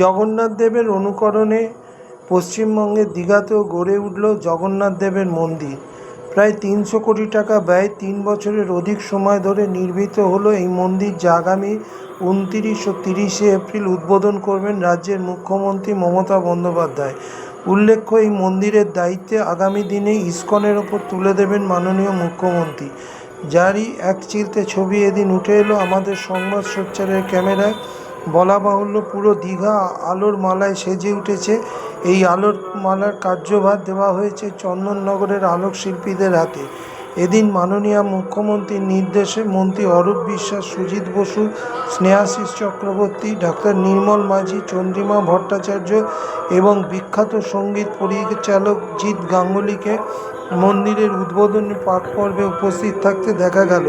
জগন্নাথ দেবের অনুকরণে পশ্চিমবঙ্গের দীঘাতেও গড়ে উঠল জগন্নাথ দেবের মন্দির। প্রায় ৩০০ কোটি টাকা ব্যয় ৩ বছরের অধিক সময় ধরে নির্মিত হলো এই মন্দির, যা আগামী ২৯ ও ৩০শে এপ্রিল উদ্বোধন করবেন রাজ্যের মুখ্যমন্ত্রী মমতা বন্দ্যোপাধ্যায়। উল্লেখ্য, এই মন্দিরের দায়িত্বে আগামী দিনে ইস্কনের ওপর তুলে দেবেন মাননীয় মুখ্যমন্ত্রী, যারই এক চিলতে ছবি এদিন উঠে এলো আমাদের সংবাদ সোচ্চারের ক্যামেরায়। বলা বাহুল্য, পুরো দীঘা আলোর মালায় সেজে উঠেছে। এই আলোর মালার কার্যভার দেওয়া হয়েছে চন্দননগরের আলোক শিল্পীদের হাতে। এদিন মাননীয় মুখ্যমন্ত্রীর নির্দেশে মন্ত্রী অরূপ বিশ্বাস, সুজিত বসু, স্নেহাশিস চক্রবর্তী, ডাক্তার নির্মল মাঝি, চন্দ্রিমা ভট্টাচার্য এবং বিখ্যাত সঙ্গীত পরিচালক জিৎ গাঙ্গুলিকে মন্দিরের উদ্বোধনী পাঠ পর্বে উপস্থিত থাকতে দেখা গেল।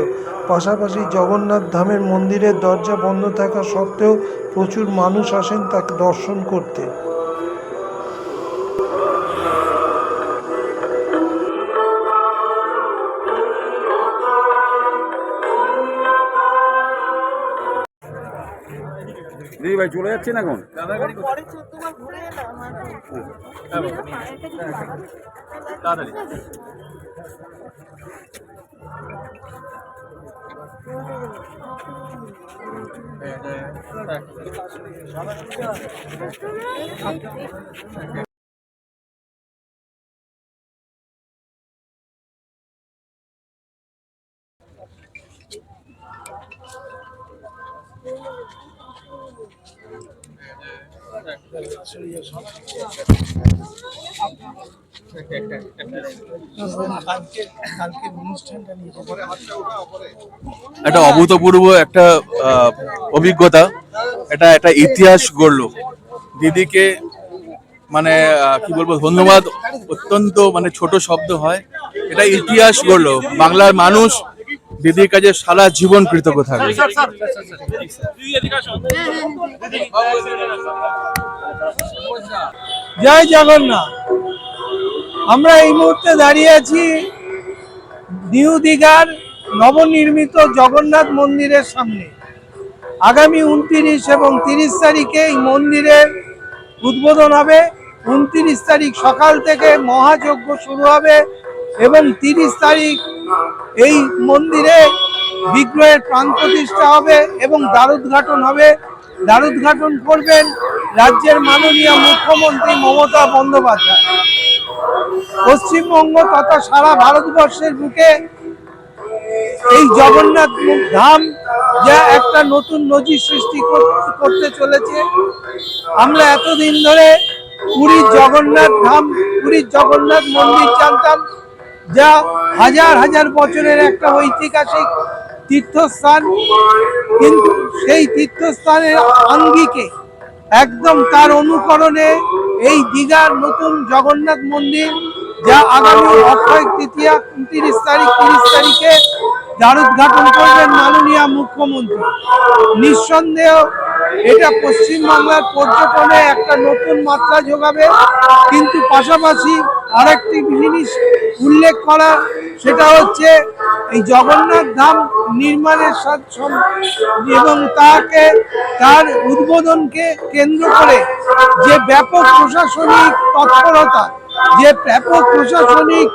পাশাপাশি জগন্নাথ ধামের মন্দিরের দরজা বন্ধ থাকা সত্ত্বেও প্রচুর মানুষ আসেন তাকে দর্শন করতে। দিদি ভাই চলে যাচ্ছেন এখন? একটা অভূতপূর্ব একটা অভিজ্ঞতা, এটা একটা ইতিহাস গড়লো। দিদিকে মানে কি বলবো, ধন্যবাদ। অত্যন্ত মানে ছোট শব্দ হয়, এটা ইতিহাস গড়লো। বাংলার মানুষ দিদির কাছে সারা জীবন কৃতজ্ঞ থাকবে। জয় জগন্নাথ। আমরা এই মুহূর্তে দাঁড়িয়ে আছি নিউ দীঘার নবনির্মিত জগন্নাথ মন্দিরের সামনে। আগামী ২৯ এবং ৩০ তারিখে এই মন্দিরের উদ্বোধন হবে। ২৯ তারিখ সকাল থেকে মহাযজ্ঞ শুরু হবে এবং ৩০ তারিখ এই মন্দিরে বিগ্রহের প্রাণ প্রতিষ্ঠা হবে এবং দ্বারোদ্ঘাটন হবে। দ্বারোদ্ঘাটন করবেন রাজ্যের মাননীয় মুখ্যমন্ত্রী মমতা বন্দ্যোপাধ্যায়। পশ্চিমবঙ্গ তথা সারা ভারতবর্ষের বুকে এই জগন্নাথ ধাম যা একটা নতুন নজির সৃষ্টি করতে চলেছে। আমরা এতদিন ধরে পুরীর জগন্নাথ ধাম, পুরীর জগন্নাথ মন্দির জানতাম, যা হাজার হাজার বছরের একটা ঐতিহাসিক তীর্থস্থান। কিন্তু সেই তীর্থস্থানের আঙ্গিকে একদম তার অনুকরণে এই দীঘার নতুন জগন্নাথ মন্দির, যা আগামী অক্ষয় তৃতীয়া ২৯ তারিখ ৩০ তারিখে দ্বারোদ্ঘাটন করবেন মাননীয় মুখ্যমন্ত্রী। নিঃসন্দেহ এটা পশ্চিমবাংলার পর্যটনে একটা নতুন মাত্রা যোগাবে। কিন্তু পাশাপাশি আরেকটি জিনিস উল্লেখ করা, সেটা হচ্ছে এই জগন্নাথ ধাম নির্মাণের এবং তার উদ্বোধনকে কেন্দ্র করে যে ব্যাপক প্রশাসনিক তৎপরতা, যে ব্যাপক প্রশাসনিক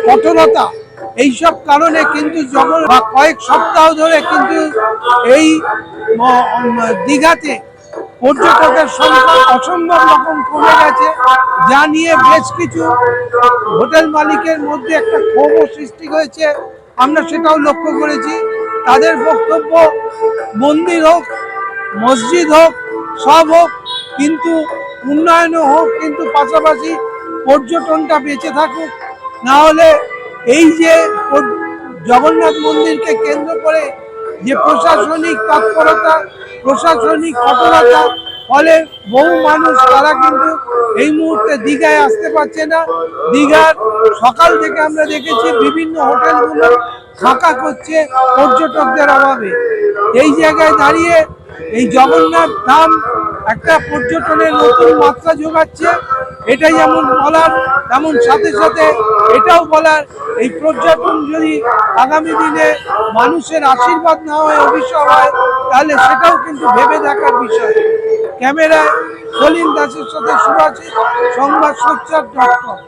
কঠোরতা, এইসব কারণে কিন্তু কয়েক সপ্তাহ ধরে কিন্তু এই দীঘাতে পর্যটকের সংখ্যা অসম্ভব রকম কমে গেছে, যা নিয়ে বেশ কিছু হোটেল মালিকের মধ্যে একটা ক্ষোভও সৃষ্টি হয়েছে। আমরা সেটাও লক্ষ্য করেছি। তাদের বক্তব্য, মন্দির হোক, মসজিদ হোক, সব হোক, কিন্তু উন্নয়নও হোক, কিন্তু পাশাপাশি পর্যটনটা বেঁচে থাকুক। না হলে এই যে জগন্নাথ মন্দিরকে কেন্দ্র করে যে প্রশাসনিক তৎপরতা, প্রশাসনিক কঠোরতা, ফলে বহু মানুষ তারা কিন্তু এই মুহূর্তে দীঘায় আসতে পারছে না। দীঘার সকাল থেকে আমরা দেখেছি বিভিন্ন হোটেলগুলো ফাঁকা করছে পর্যটকদের অভাবে। এই জায়গায় দাঁড়িয়ে এই জগন্নাথ ধাম একটা পর্যটনের নতুন মাত্রা যোগাচ্ছে, এটাই যেমন বলার, তেমন সাথে সাথে এটাও বলার, এই পর্যটন যদি আগামী দিনে মানুষের আশীর্বাদ না হয়, অভিশাপ হয়, তাহলে সেটাও কিন্তু ভেবে দেখার বিষয়। ক্যামেরায় সলিল দাসের সাথে সুভাষিস, সংবাদ সোচ্চার .com।